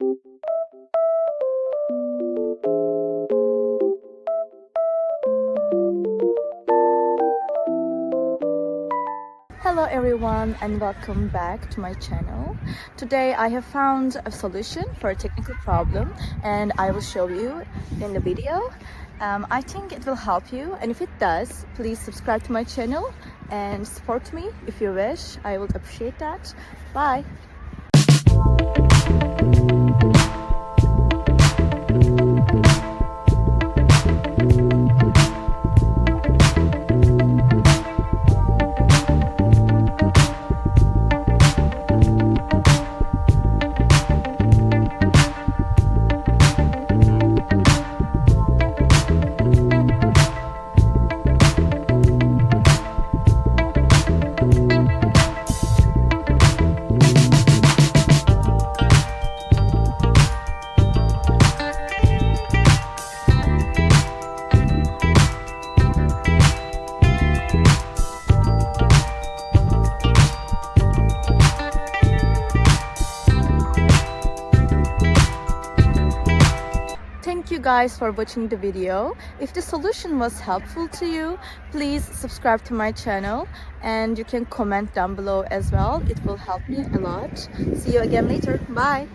Hello everyone and welcome back to my channel. Today I have found a solution for a technical problem and I will show you in the video. I think it will help you, and if it does, please subscribe to my channel and support me if you wish. I would appreciate that. Bye! Thank you guys for watching the video. If the solution was helpful to you, please subscribe to my channel and you can comment down below as well. It will help me a lot. See you again later. Bye!